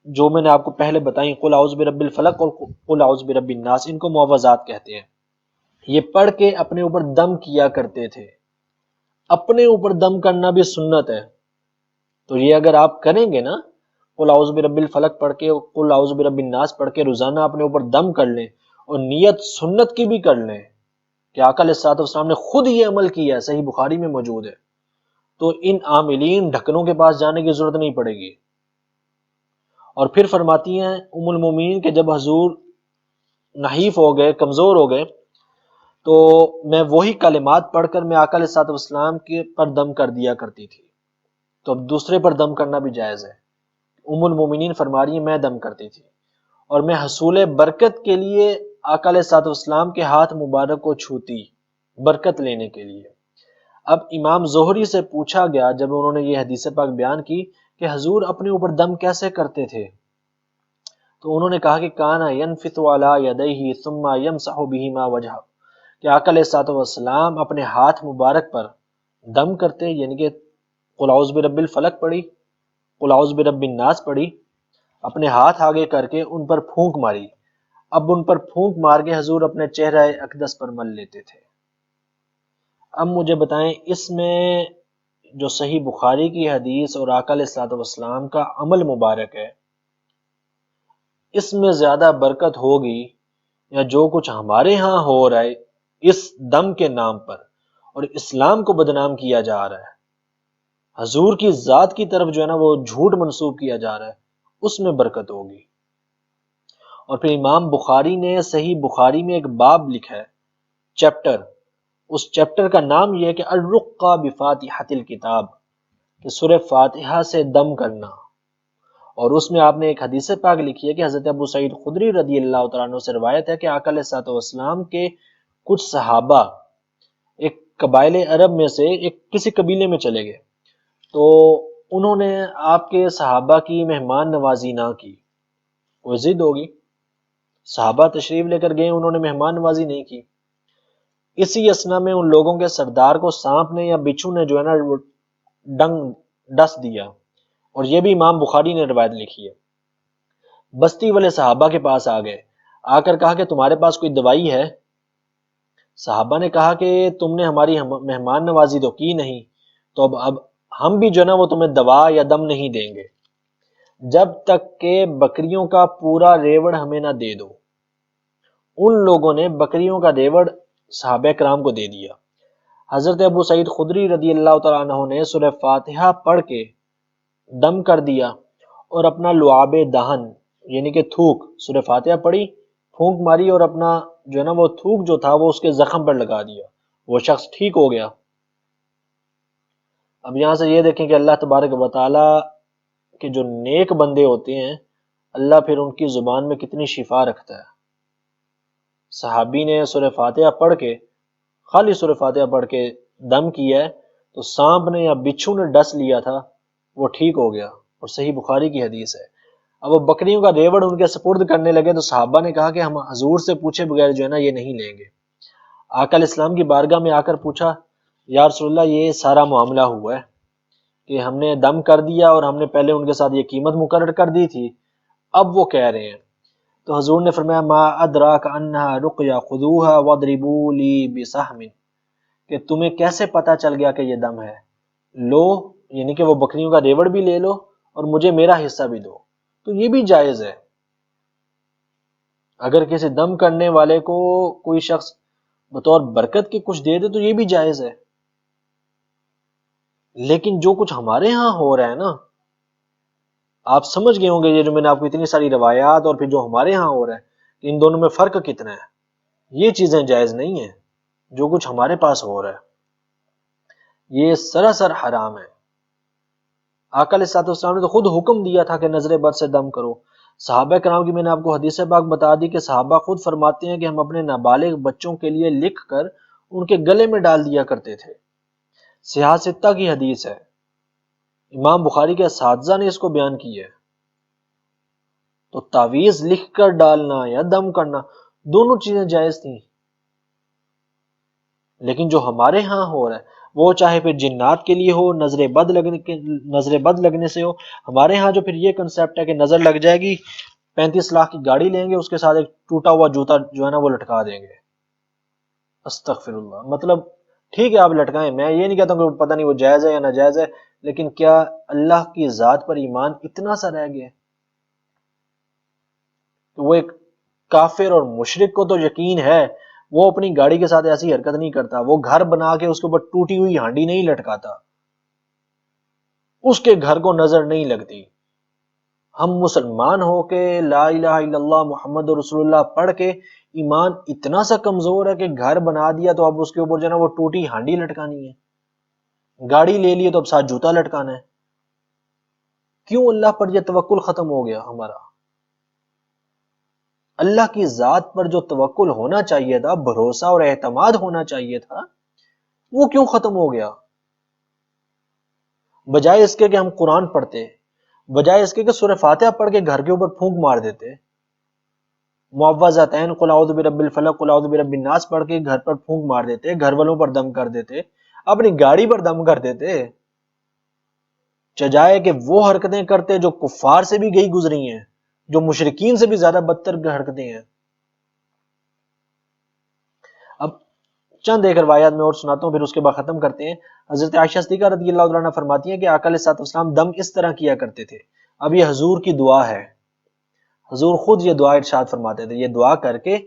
جو میں نے آپ کو پہلے بتائیں، قل اعوذ برب الفلق اور قل اعوذ برب الناس، ان کو معوذات کہتے ہیں، یہ پڑھ کے اپنے اوپر دم کیا کرتے تھے۔ اپنے اوپر دم کرنا بھی سنت ہے، تو یہ اگر آپ کریں گے نا، قل اعوذ برب الفلق پڑھ کے، قل اعوذ برب الناس پڑھ کے روزانہ اپنے اوپر دم کر لیں، اور نیت سنت کی بھی کر لیں کہ آقا علیہ الصلوۃ والسلام نے خود یہ عمل کیا ہے، صحیح بخاری میں موجود ہے، تو ان عاملین ڈھکنوں کے پاس جانے کی ضرورت نہیں پڑے گی۔ اور پھر فرماتی ہیں ام المومنین کہ جب حضور نحیف ہو گئے، کمزور ہو گئے، تو میں وہی کلمات پڑھ کر میں آقا علیہ الصلوۃ والسلام کے پر دم کر دیا کرتی تھی۔ تو اب دوسرے پر دم کرنا بھی جائز ہے۔ ام المومنین فرما رہی ہیں میں دم کرتی تھی، اور میں حصول برکت کے لیے آقا علیہ الصلوۃ والسلام کے ہاتھ مبارک کو چھوتی، برکت لینے کے لیے۔ اب امام زہری سے پوچھا گیا جب انہوں نے یہ حدیث پاک بیان کی کہ حضور اپنے اوپر دم کیسے کرتے تھے، تو انہوں نے کہا کہ کانا ینفث علی یدیہ ثم یمسح بہما وجہہ، کہ آقا علیہ الصلوۃ والسلام اپنے ہاتھ مبارک پر دم کرتے، یعنی کہ قل اعوذ برب الفلق پڑھی، قل اعوذ برب الناس پڑھی، اپنے ہاتھ آگے کر کے ان پر پھونک ماری، اب ان پر پھونک مار کے حضور اپنے چہرہ اقدس پر مل لیتے تھے۔ اب مجھے بتائیں اس میں جو صحیح بخاری کی حدیث اور آقا علیہ الصلوۃ والسلام کا عمل مبارک ہے، اس میں زیادہ برکت ہوگی یا جو کچھ ہمارے ہاں ہو رہا ہے اس دم کے نام پر، اور اسلام کو بدنام کیا جا رہا ہے، حضور کی ذات کی طرف جو ہے نا وہ جھوٹ منسوب کیا جا رہا ہے، اس میں برکت ہوگی۔ اور پھر امام بخاری نے صحیح بخاری میں ایک باب لکھا ہے، چیپٹر، اس چیپٹر کا نام یہ ہے کہ الرقہ بفاتحۃ الکتاب، کہ سورہ فاتحہ سے دم کرنا۔ اور اس میں آپ نے ایک حدیث پاک لکھی ہے کہ حضرت ابو سعید خدری رضی اللہ تعالیٰ عنہ سے روایت ہے کہ آقا علیہ الصلوۃ والسلام کے کچھ صحابہ ایک قبائل عرب میں سے ایک کسی قبیلے میں چلے گئے، تو انہوں نے آپ کے صحابہ کی مہمان نوازی نہ کی، وہ ضد ہوگی، صحابہ تشریف لے کر گئے، انہوں نے مہمان نوازی نہیں کی۔ اسی اسنا میں ان لوگوں کے سردار کو سانپ نے یا بچھو نے جو ہے نا ڈنگ ڈس دیا، اور یہ بھی امام بخاری نے روایت لکھی ہے۔ بستی والے صحابہ کے پاس آ گئے، آ کر کہا کہ تمہارے پاس کوئی دوائی ہے؟ صحابہ نے کہا کہ تم نے ہماری مہمان نوازی تو کی نہیں، تو اب ہم بھی جو ہے نا وہ تمہیں دوا یا دم نہیں دیں گے جب تک کہ بکریوں کا پورا ریوڑ ہمیں نہ دے دو۔ ان لوگوں نے بکریوں کا ریوڑ صحابہ کرام کو دے دیا۔ حضرت ابو سعید خدری رضی اللہ تعالیٰ عنہ نے سورہ فاتحہ پڑھ کے دم کر دیا اور اپنا لعاب دہن یعنی کہ تھوک، سورہ فاتحہ پڑھی، پھونک ماری اور اپنا جو ہے نا وہ تھوک جو تھا وہ اس کے زخم پر لگا دیا، وہ شخص ٹھیک ہو گیا۔ اب یہاں سے یہ دیکھیں کہ اللہ تبارک و تعالی کے جو نیک بندے ہوتے ہیں اللہ پھر ان کی زبان میں کتنی شفا رکھتا ہے۔ صحابی نے سورہ فاتحہ پڑھ کے، خالی سورہ فاتحہ پڑھ کے دم کیا ہے تو سانپ نے یا بچھو نے ڈس لیا تھا، وہ ٹھیک ہو گیا، اور صحیح بخاری کی حدیث ہے۔ اب وہ بکریوں کا ریوڑ ان کے سپرد کرنے لگے تو صحابہ نے کہا کہ ہم حضور سے پوچھے بغیر جو ہے نا یہ نہیں لیں گے۔ آقا علیہ السلام کی بارگاہ میں آ کر پوچھا، یا رسول اللہ یہ سارا معاملہ ہوا ہے کہ ہم نے دم کر دیا اور ہم نے پہلے ان کے ساتھ یہ قیمت مقرر کر دی تھی، اب وہ کہہ رہے ہیں۔ تو حضور نے فرمایا ما ادراک انہا رقیہ خذوہا واضربوا لی بسہم، کہ تمہیں کیسے پتا چل گیا کہ یہ دم ہے، لو یعنی کہ وہ بکریوں کا ریوڑ بھی لے لو اور مجھے میرا حصہ بھی دو۔ تو یہ بھی جائز ہے، اگر کسی دم کرنے والے کو کوئی شخص بطور برکت کے کچھ دے دے تو یہ بھی جائز ہے۔ لیکن جو کچھ ہمارے ہاں ہو رہا ہے نا، آپ سمجھ گئے ہوں گے یہ جو میں نے آپ کو اتنی ساری روایات اور پھر جو ہمارے ہاں ہو رہا ہے کہ ان دونوں میں فرق کتنا ہے، یہ چیزیں جائز نہیں ہیں۔ جو کچھ ہمارے پاس ہو رہا ہے یہ سراسر حرام ہے۔ آقا علیہ الصلوۃ والسلام نے تو خود حکم دیا تھا کہ نظر بد سے دم کرو۔ صحابہ کرام کی میں نے آپ کو حدیث پاک بتا دی کہ صحابہ خود فرماتے ہیں کہ ہم اپنے نابالغ بچوں کے لیے لکھ کر ان کے گلے میں ڈال دیا کرتے تھے۔ صحاح ستہ کی حدیث ہے، امام بخاری کے اساتذہ نے اس کو بیان کی ہے۔ تو تعویذ لکھ کر ڈالنا یا دم کرنا دونوں چیزیں جائز تھیں، لیکن جو ہمارے ہاں ہو رہا ہے وہ چاہے پھر جنات کے لیے ہو، نظر بد لگنے سے ہو۔ ہمارے ہاں جو پھر یہ کنسیپٹ ہے کہ نظر لگ جائے گی، 35 لاکھ کی گاڑی لیں گے، اس کے ساتھ ایک ٹوٹا ہوا جوتا جو ہے نا وہ لٹکا دیں گے۔ استغفر اللہ، مطلب ٹھیک ہے آپ لٹکائیں، میں یہ نہیں کہتا ہوں کہ پتہ نہیں وہ جائز ہے یا ناجائز ہے، لیکن کیا اللہ کی ذات پر ایمان اتنا سا رہ گیا کہ وہ ایک کافر اور مشرک کو تو یقین ہے، وہ اپنی گاڑی کے ساتھ ایسی حرکت نہیں کرتا، وہ گھر بنا کے اس کے اوپر ٹوٹی ہوئی ہانڈی نہیں لٹکاتا، اس کے گھر کو نظر نہیں لگتی۔ ہم مسلمان ہو کے لا الہ الا اللہ محمد رسول اللہ پڑھ کے ایمان اتنا سا کمزور ہے کہ گھر بنا دیا تو اب اس کے اوپر جو ہے نا وہ ٹوٹی ہانڈی لٹکانی ہے، گاڑی لے لی تو اب ساتھ جوتا لٹکانا ہے۔ کیوں اللہ پر یہ توکل ختم ہو گیا ہمارا؟ اللہ کی ذات پر جو توکل ہونا چاہیے تھا، بھروسہ اور اعتماد ہونا چاہیے تھا، وہ کیوں ختم ہو گیا؟ بجائے اس کے کہ ہم قرآن پڑھتے، بجائے اس کے کہ سورہ فاتحہ پڑھ کے گھر کے اوپر پھونک مار دیتے، معوذتین قل اعوذ برب الفلق قل اعوذ برب الناس پڑھ کے گھر پر پھونک مار دیتے، گھر والوں پر دم کر دیتے، اپنی گاڑی پر دم کر دیتے، چجائے کہ وہ حرکتیں کرتے جو کفار سے بھی گئی گزری ہیں، جو مشرکین سے بھی زیادہ بدتر حرکتیں ہیں۔ اب چند ایک روایات میں اور سناتا ہوں، پھر اس کے بعد ختم کرتے ہیں۔ حضرت عائشہ صدیقہ رضی اللہ عنہا فرماتی ہیں کہ آقا علیہ الصلوۃ والسلام دم اس طرح کیا کرتے تھے۔ اب یہ حضور کی دعا ہے، حضور خود یہ دعا ارشاد فرماتے تھے، یہ دعا کر کے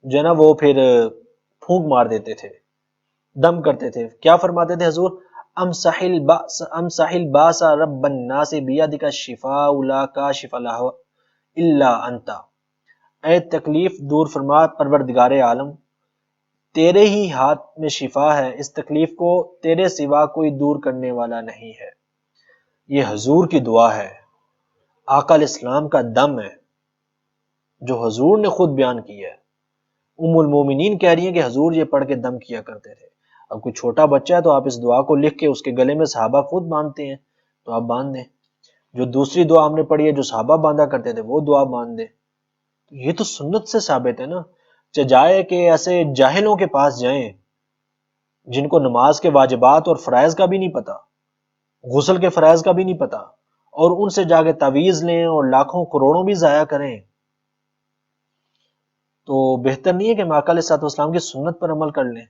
جو ہے نا وہ پھر پھونک مار دیتے تھے، دم کرتے تھے۔ کیا فرماتے تھے حضور؟ امسح الباس رب الناس بیدک الشفاء لا کاشف لہ الا انت، اے تکلیف دور فرما پروردگار عالم، تیرے ہی ہاتھ میں شفا ہے، اس تکلیف کو تیرے سوا کوئی دور کرنے والا نہیں ہے۔ یہ حضور کی دعا ہے، آقا علیہ السلام کا دم ہے جو حضور نے خود بیان کی ہے۔ ام المومنین کہہ رہی ہیں کہ حضور یہ پڑھ کے دم کیا کرتے تھے۔ اب کوئی چھوٹا بچہ ہے تو آپ اس دعا کو لکھ کے اس کے گلے میں صحابہ خود باندھتے ہیں تو آپ باندھ دیں، جو دوسری دعا ہم نے پڑھی ہے جو صحابہ باندھا کرتے تھے وہ دعا باندھ دیں۔ یہ تو سنت سے ثابت ہے نا، جائے کہ ایسے جاہلوں کے پاس جائیں جن کو نماز کے واجبات اور فرائض کا بھی نہیں پتا، غسل کے فرائض کا بھی نہیں پتا، اور ان سے جا کے تعویذ لیں اور لاکھوں کروڑوں بھی ضائع کریں، تو بہتر نہیں ہے کہ آقا علیہ الصلوۃ والسلام کی سنت پر عمل کر لیں۔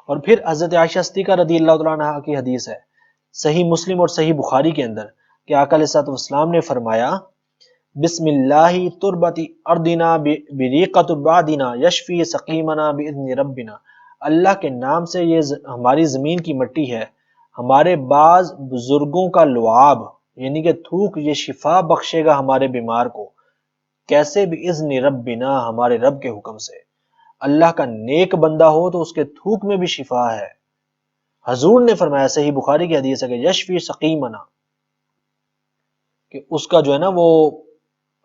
اور پھر حضرت عائشہ صدیقہ رضی اللہ تعالیٰ عنہا کی حدیث ہے صحیح مسلم اور صحیح بخاری کے اندر کہ آقا علیہ الصلوۃ والسلام نے فرمایا بسم اللہ تربت اردنا بریقۃ بعدنا یشفی سقیمنا باذن ربنا، اللہ کے نام سے یہ ہماری زمین کی مٹی ہے، ہمارے بعض بزرگوں کا لعاب یعنی کہ تھوک یہ شفا بخشے گا ہمارے بیمار کو، کیسے باذن ربنا، ہمارے رب کے حکم سے۔ اللہ کا نیک بندہ ہو تو اس کے تھوک میں بھی شفا ہے۔ حضور نے فرمایا صحیح بخاری کی حدیث ہے کہ یشفی سقیمنا، کہ اس کا جو ہے نا وہ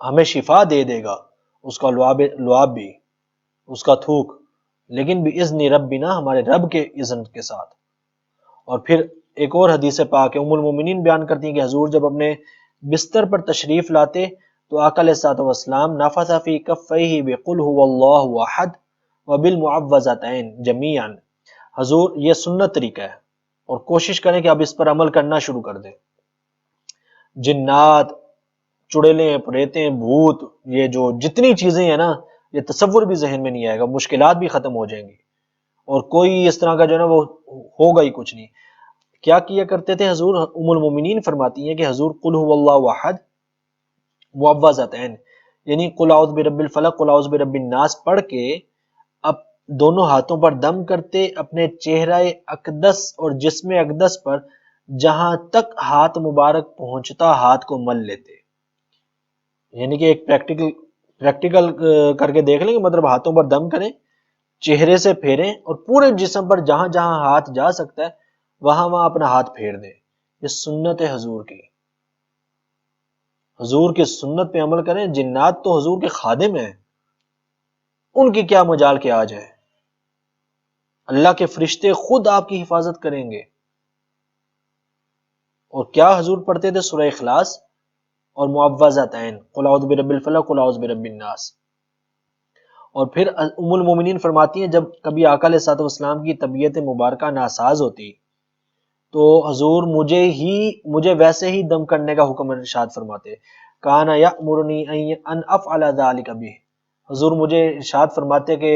ہمیں شفا دے دے گا، اس کا لعاب بھی، اس کا تھوک، لیکن باذن ربنا، ہمارے رب کے اذن کے ساتھ۔ اور پھر ایک اور حدیث پاک ہے، ام المومنین بیان کرتی ہیں کہ حضور جب اپنے بستر پر تشریف لاتے تو آقا علیہ الصلوۃ والسلام نفث فی کفیہ بقل ھو اللہ احد وبالمعوذتین جمیعا، حضور یہ سنت طریقہ ہے اور کوشش کریں کہ اب اس پر عمل کرنا شروع کر دیں۔ جنات، چڑیلیں، پریتیں، بھوت، یہ جو جتنی چیزیں ہیں نا، یہ تصور بھی ذہن میں نہیں آئے گا، مشکلات بھی ختم ہو جائیں گی، اور کوئی اس طرح کا جو ہے نا وہ ہوگا ہی کچھ نہیں۔ کیا کیا کرتے تھے حضور؟ ام المومنین فرماتی ہیں کہ حضور قل ھو اللہ احد معوذتین، یعنی قل اعوذ برب الفلق قل اعوذ برب الناس پڑھ کے اب دونوں ہاتھوں پر دم کرتے، اپنے چہرہ اقدس اور جسم اقدس پر جہاں تک ہاتھ مبارک پہنچتا ہاتھ کو مل لیتے، یعنی کہ ایک پریکٹیکل کر کے دیکھ لیں کہ مطلب ہاتھوں پر دم کریں، چہرے سے پھیریں اور پورے جسم پر جہاں جہاں ہاتھ جا سکتا ہے وہاں وہاں اپنا ہاتھ پھیر دیں۔ یہ سنت ہے حضور کی، حضور کی سنت پہ عمل کریں۔ جنات تو حضور کے خادم ہیں، ان کی کیا مجال کے آ جائے، اللہ کے فرشتے خود آپ کی حفاظت کریں گے۔ اور کیا حضور پڑھتے تھے؟ سورہ اخلاص اور معوذتین، قل اعوذ برب الفلق قل اعوذ برب الناس۔ اور پھر ام المومنین فرماتی ہیں جب کبھی آقا علیہ الصلوۃ والسلام کی طبیعت مبارکہ ناساز ہوتی تو حضور مجھے ویسے ہی دم کرنے کا حکم ارشاد فرماتے، کان یأمرنی ان افعل ذلک بہ، حضور مجھے ارشاد فرماتے کہ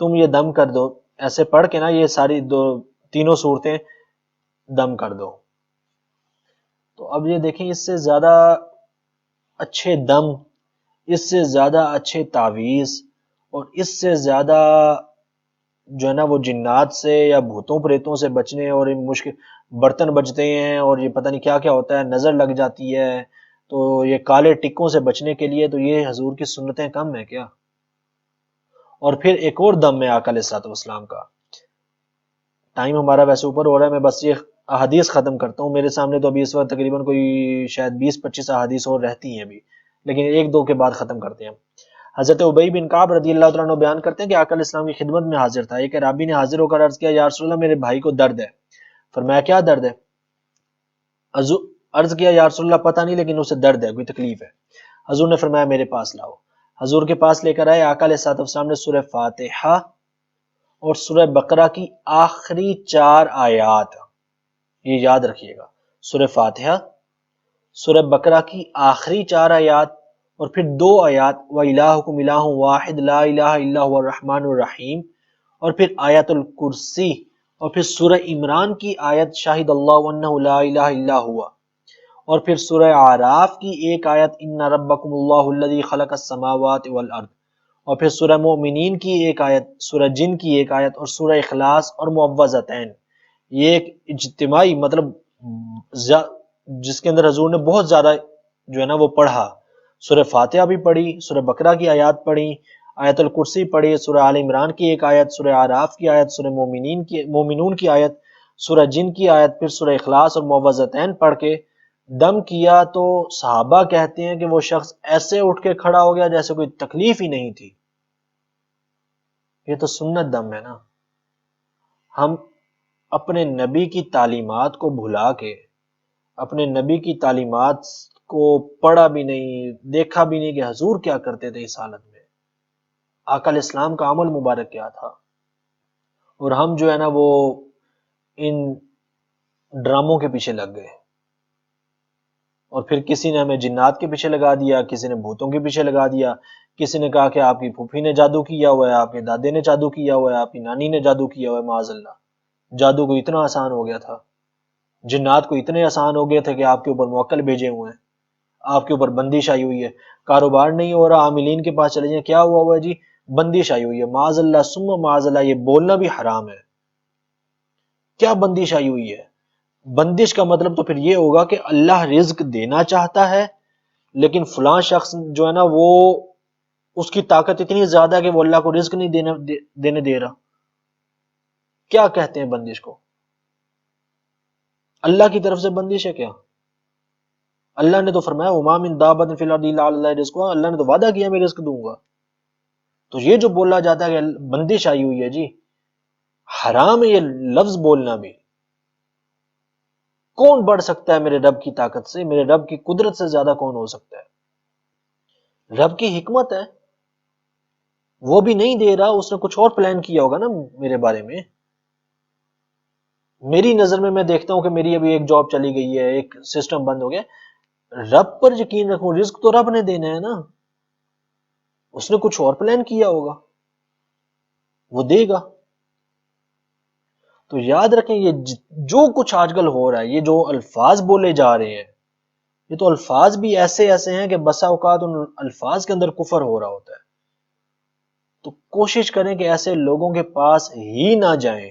تم یہ دم کر دو، ایسے پڑھ کے نا یہ ساری تینوں صورتیں دم کر دو۔ تو اب یہ دیکھیں اس سے زیادہ اچھے دم، اس سے زیادہ اچھے تعویذ، اور اس سے زیادہ جو ہے نا وہ جنات سے یا بھوتوں پریتوں سے بچنے، اور مشکل برتن بجتے ہیں اور یہ پتہ نہیں کیا کیا ہوتا ہے، نظر لگ جاتی ہے، تو یہ کالے ٹکوں سے بچنے کے لیے تو یہ حضور کی سنتیں کم ہیں کیا؟ اور پھر ایک اور دم ہے آقا علیہ الصلوۃ والسلام کا۔ ٹائم ہمارا ویسے اوپر ہو رہا ہے، میں بس یہ احادیث ختم کرتا ہوں۔ میرے سامنے تو ابھی اس وقت تقریباً کوئی شاید 20-25 احادیث اور رہتی ہیں ابھی، لیکن ایک دو کے بعد ختم کرتے ہیں۔ حضرت ابی بن کعب رضی اللہ تعالیٰ عنہ بیان کرتے ہیں کہ آقا علیہ السلام کی خدمت میں حاضر تھا، ایک عرابی نے حاضر ہو کر عرض کیا، یا رسول اللہ میرے بھائی کو درد ہے۔ فرمایا کیا درد ہے؟ عرض کیا یا رسول اللہ پتہ نہیں لیکن اسے درد ہے، کوئی تکلیف ہے۔ حضور نے فرمایا میرے پاس لاؤ۔ حضور کے پاس لے کر آئے، آقا علیہ الصلوۃ والسلام نے سورہ فاتحہ اور سورہ بقرہ کی آخری 4 آیات، یہ یاد رکھیے گا، سورہ فاتحہ، سورہ بقرہ کی آخری 4 آیات، اور پھر 2 آیات وَإِلَٰهُكُمْ إِلَٰهٌ وَاحِدٌ لَا إِلَٰهَ إِلَّا هُوَ الرَّحْمَٰنُ الرَّحِيمُ، اور پھر آیت الکرسی، اور پھر سورہ عمران کی آیت شاہد اللہ انہ لا الہ الا ہوا، اور پھر سورہ اعراف کی ایک آیت ان ربکم اللہ الذی خلق السماوات والارض، اور پھر سورہ مومنین کی ایک آیت، سورہ جن کی ایک آیت، اور سورہ اخلاص اور معوذتین۔ یہ ایک اجتماعی مطلب جس کے اندر حضور نے بہت زیادہ جو ہے نا وہ پڑھا. سورہ فاتحہ بھی پڑھی، سورہ بقرہ کی آیات پڑھی، آیت الکرسی پڑھی، سورہ آل عمران کی ایک آیت، سورہ اعراف کی آیت، سورہ مومنون کی آیت، سورہ جن کی آیت، پھر سورہ اخلاص اور معوذتین پڑھ کے دم کیا. تو صحابہ کہتے ہیں کہ وہ شخص ایسے اٹھ کے کھڑا ہو گیا جیسے کوئی تکلیف ہی نہیں تھی. یہ تو سنت دم ہے نا. ہم اپنے نبی کی تعلیمات کو بھلا کے، اپنے نبی کی تعلیمات کو پڑھا بھی نہیں، دیکھا بھی نہیں کہ حضور کیا کرتے تھے اس حالت میں، آقا علیہ السلام کا عمل مبارک کیا تھا، اور ہم جو ہے نا وہ ان ڈراموں کے پیچھے لگ گئے. اور پھر کسی نے ہمیں جنات کے پیچھے لگا دیا، کسی نے بھوتوں کے پیچھے لگا دیا، کسی نے کہا کہ آپ کی پھوپھی نے جادو کیا ہوا ہے، آپ کے دادے نے جادو کیا ہوا ہے، آپ کی نانی نے جادو کیا ہوا ہے. معاذ اللہ، جادو کو اتنا آسان ہو گیا تھا، جنات کو اتنے آسان ہو گئے تھے کہ آپ کے اوپر موکل بھیجے ہوئے ہیں، آپ کے اوپر بندش آئی ہوئی ہے، کاروبار نہیں ہو رہا، عاملین کے پاس چلے جائیں، کیا ہوا ہوا ہے جی؟ بندش آئی ہوئی ہے. معاذ اللہ ثم معاذ اللہ، یہ بولنا بھی حرام ہے. کیا بندش آئی ہوئی ہے؟ بندش کا مطلب تو پھر یہ ہوگا کہ اللہ رزق دینا چاہتا ہے، لیکن فلاں شخص جو ہے نا وہ اس کی طاقت اتنی زیادہ ہے کہ وہ اللہ کو رزق نہیں دینے دے رہا. کیا کہتے ہیں بندش کو؟ اللہ کی طرف سے بندش ہے کیا؟ اللہ نے تو فرمایا وما من دابۃ فی الارض الا علی اللہ رزقها، اللہ نے تو وعدہ کیا میں رزق دوں گا. تو یہ جو بولا جاتا ہے کہ بندش آئی ہوئی ہے، جی حرام ہے یہ لفظ بولنا بھی. کون بڑھ سکتا ہے میرے رب کی طاقت سے؟ میرے رب کی قدرت سے زیادہ کون ہو سکتا ہے؟ رب کی حکمت ہے، وہ بھی نہیں دے رہا، اس نے کچھ اور پلان کیا ہوگا نا میرے بارے میں. میری نظر میں دیکھتا ہوں کہ میری ابھی ایک جاب چلی گئی ہے، ایک سسٹم بند ہو گیا، رب پر یقین رکھوں، رزق تو رب نے دینا ہے نا، اس نے کچھ اور پلان کیا ہوگا، وہ دے گا. تو یاد رکھیں یہ جو کچھ آج کل ہو رہا ہے، یہ جو الفاظ بولے جا رہے ہیں، یہ تو الفاظ بھی ایسے ایسے ہیں کہ بسا اوقات ان الفاظ کے اندر کفر ہو رہا ہوتا ہے. تو کوشش کریں کہ ایسے لوگوں کے پاس ہی نہ جائیں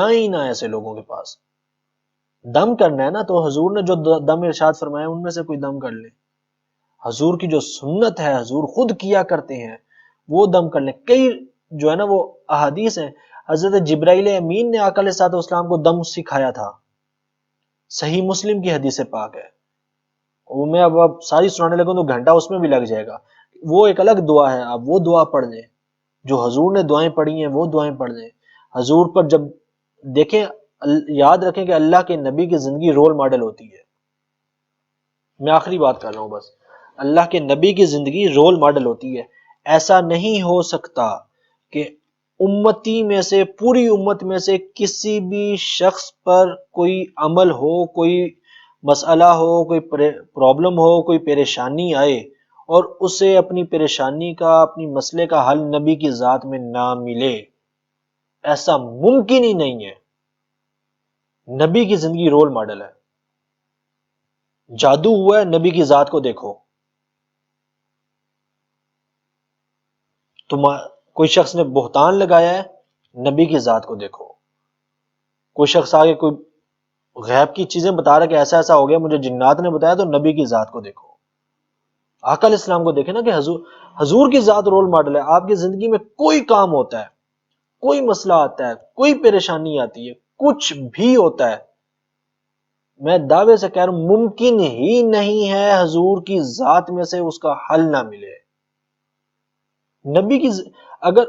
ہی نہ ایسے لوگوں کے پاس. دم کرنا ہے نا تو حضور نے جو دم ارشاد فرمایا ان میں سے کوئی دم کر لے. حضور کی جو سنت ہے، حضور خود کیا کرتے ہیں، وہ دم کر لیں. کئی جو ہے نا وہ احادیث ہیں، حضرت جبرائیل امین نے آقا علیہ الصلوۃ والسلام کو دم سکھایا تھا، صحیح مسلم کی حدیث پاک ہے. وہ میں اب ساری سنانے لگوں تو گھنٹہ اس میں بھی لگ جائے گا. وہ ایک الگ دعا ہے، آپ وہ دعا پڑھ لیں. جو حضور نے دعائیں پڑھی ہیں وہ دعائیں پڑھ لیں. حضور پر جب دیکھیں، یاد رکھیں کہ اللہ کے نبی کی زندگی رول ماڈل ہوتی ہے. میں آخری بات کر رہا ہوں بس. اللہ کے نبی کی زندگی رول ماڈل ہوتی ہے. ایسا نہیں ہو سکتا کہ امتی میں سے، پوری امت میں سے کسی بھی شخص پر کوئی عمل ہو، کوئی مسئلہ ہو، کوئی پرابلم ہو، کوئی پریشانی آئے اور اسے اپنی پریشانی کا، اپنی مسئلے کا حل نبی کی ذات میں نہ ملے. ایسا ممکن ہی نہیں ہے. نبی کی زندگی رول ماڈل ہے. جادو ہوا ہے، نبی کی ذات کو دیکھو. تم کوئی شخص نے بہتان لگایا ہے، نبی کی ذات کو دیکھو. کوئی شخص آگے کوئی غیب کی چیزیں بتا رہا کہ ایسا ایسا ہو گیا، مجھے جنات نے بتایا، تو نبی کی ذات کو دیکھو. آقا علیہ السلام کو دیکھیں نا کہ حضور کی ذات رول ماڈل ہے. آپ کی زندگی میں کوئی کام ہوتا ہے، کوئی مسئلہ آتا ہے، کوئی پریشانی آتی ہے، کچھ بھی ہوتا ہے، میں دعوے سے کہہ رہا ہوں ممکن ہی نہیں ہے حضور کی ذات میں سے اس کا حل نہ ملے. نبی کی اگر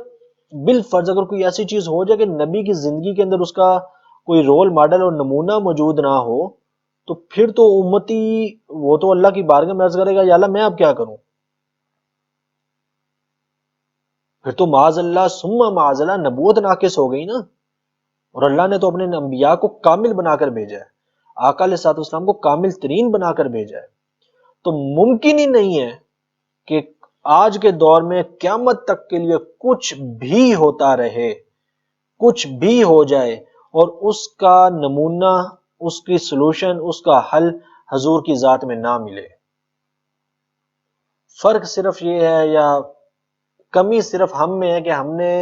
بالفرض اگر کوئی ایسی چیز ہو جائے کہ نبی کی زندگی کے اندر اس کا کوئی رول ماڈل اور نمونہ موجود نہ ہو، تو پھر تو امتی وہ تو اللہ کی بارگاہ میں عرض کرے گا یا اللہ میں اب کیا کروں. پھر تو معاذ اللہ ثم معاذ اللہ نبوت ناقص ہو گئی نا. اور اللہ نے تو اپنے انبیاء کو کامل بنا کر بھیجا ہے، آقا علیہ الصلوۃ والسلام کو کامل ترین بنا کر بھیجا ہے. تو ممکن ہی نہیں ہے کہ آج کے دور میں قیامت تک کے لیے کچھ بھی ہوتا رہے، کچھ بھی ہو جائے اور اس کا نمونہ، اس کی سلوشن، اس کا حل حضور کی ذات میں نہ ملے. فرق صرف یہ ہے، یا کمی صرف ہم میں ہے کہ ہم نے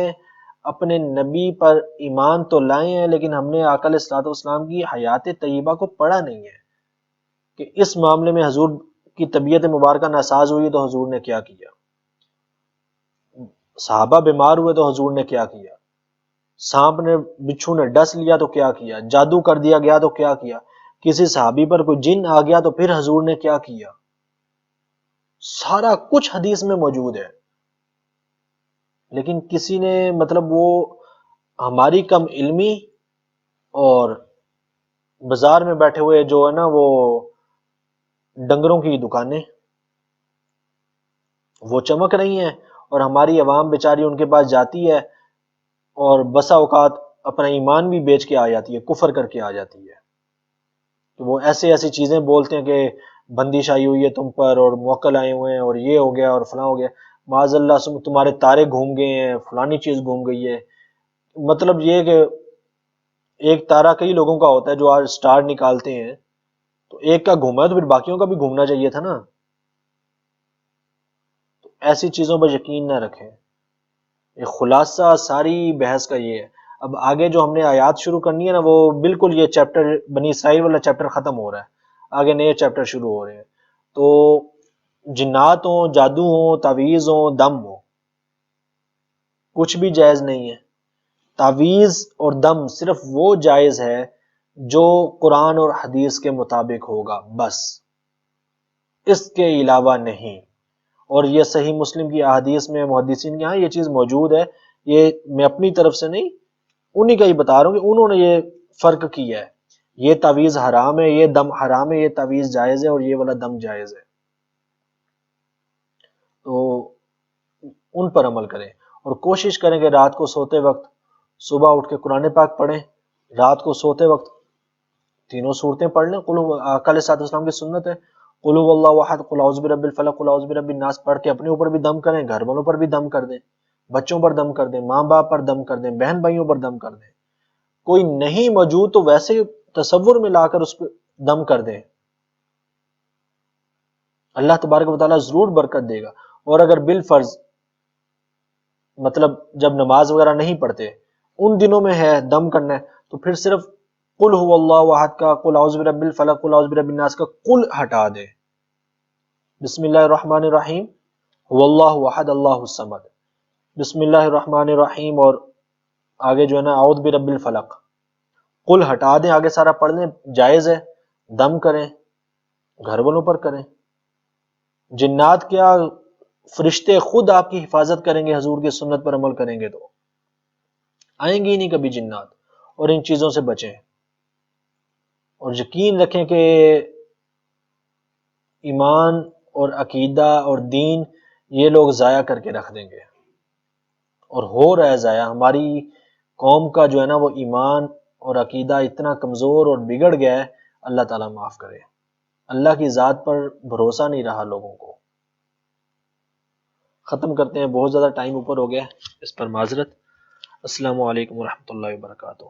اپنے نبی پر ایمان تو لائے ہیں لیکن ہم نے آقا علیہ الصلوۃ والسلام کی حیات طیبہ کو پڑھا نہیں ہے کہ اس معاملے میں حضور کی طبیعت مبارکہ ناساز ہوئی تو حضور نے کیا کیا، صحابہ بیمار ہوئے تو حضور نے کیا کیا، سانپ نے بچھو نے ڈس لیا تو کیا کیا، جادو کر دیا گیا تو کیا کیا، کسی صحابی پر کوئی جن آ گیا تو پھر حضور نے کیا کیا، سارا کچھ حدیث میں موجود ہے۔ لیکن کسی نے مطلب وہ ہماری کم علمی اور بازار میں بیٹھے ہوئے جو ہے نا وہ ڈنگروں کی دکانیں وہ چمک رہی ہیں، اور ہماری عوام بیچاری ان کے پاس جاتی ہے اور بسا اوقات اپنا ایمان بھی بیچ کے آ جاتی ہے، کفر کر کے آ جاتی ہے، کہ وہ ایسے ایسی چیزیں بولتے ہیں کہ بندش آئی ہوئی ہے تم پر اور موکل آئے ہوئے ہیں اور یہ ہو گیا اور فلاں ہو گیا، معاذ اللہ تمہارے تارے گھوم گئے ہیں، فلانی چیز گھوم گئی ہے۔ مطلب یہ کہ ایک تارا کئی لوگوں کا ہوتا ہے جو آج سٹار نکالتے ہیں، تو ایک کا گھوما ہے تو پھر باقیوں کا بھی گھومنا چاہیے تھا نا۔ تو ایسی چیزوں پر یقین نہ رکھیں۔ یہ خلاصہ ساری بحث کا یہ ہے۔ اب آگے جو ہم نے آیات شروع کرنی ہے نا وہ بالکل یہ چیپٹر بنی اسرائیل والا چیپٹر ختم ہو رہا ہے، آگے نئے چیپٹر شروع ہو رہے ہیں۔ تو جنات ہوں، جادو ہوں، تعویذ ہوں، دم ہوں، کچھ بھی جائز نہیں ہے۔ تعویذ اور دم صرف وہ جائز ہے جو قرآن اور حدیث کے مطابق ہوگا، بس اس کے علاوہ نہیں۔ اور یہ صحیح مسلم کی احادیث میں محدثین کے ہاں یہ چیز موجود ہے، یہ میں اپنی طرف سے نہیں، انہی کا ہی بتا رہا ہوں کہ انہوں نے یہ فرق کیا ہے، یہ تعویذ حرام ہے، یہ دم حرام ہے، یہ تعویذ جائز ہے اور یہ والا دم جائز ہے۔ تو ان پر عمل کریں اور کوشش کریں کہ رات کو سوتے وقت صبح اٹھ کے قرآن پاک پڑھیں، رات کو سوتے وقت تینوں صورتیں پڑھ لیں، آقا علیہ السلام کی سنت ہے، قل هو اللہ احد، قل اعوذ برب الفلق، قل اعوذ برب الناس پڑھ کے اپنے اوپر بھی دم کریں، گھر والوں پر بھی دم کر دیں، بچوں پر دم کر دیں، ماں باپ پر دم کر دیں، بہن بھائیوں پر دم کر دیں، کوئی نہیں موجود تو ویسے تصور میں لا کر اس پہ دم کر دیں، اللہ تبارک و تعالیٰ ضرور برکت دے گا۔ اور اگر بالفرض مطلب جب نماز وغیرہ نہیں پڑھتے ان دنوں میں ہے دم کرنا ہے تو پھر صرف قل هو اللہ احد کا، قل اعوذ برب الفلق، قل اعوذ برب الناس کا قل ہٹا دے، بسم اللہ الرحمن الرحیم، هو اللہ احد اللہ الصمد، بسم اللہ الرحمن الرحیم، اور آگے جو ہے نا اعوذ برب الفلق، قل ہٹا دیں، آگے سارا پڑھ لیں، جائز ہے، دم کریں، گھر والوں پر کریں، جنات کیا فرشتے خود آپ کی حفاظت کریں گے، حضور کی سنت پر عمل کریں گے تو آئیں گی نہیں کبھی جنات، اور ان چیزوں سے بچیں اور یقین رکھیں کہ ایمان اور عقیدہ اور دین یہ لوگ ضائع کر کے رکھ دیں گے، اور ہو رہا ہے ضائع۔ ہماری قوم کا جو ہے نا وہ ایمان اور عقیدہ اتنا کمزور اور بگڑ گیا ہے، اللہ تعالیٰ معاف کرے، اللہ کی ذات پر بھروسہ نہیں رہا لوگوں کو۔ ختم کرتے ہیں، بہت زیادہ ٹائم اوپر ہو گیا، اس پر معذرت۔ السلام علیکم ورحمۃ اللہ وبرکاتہ۔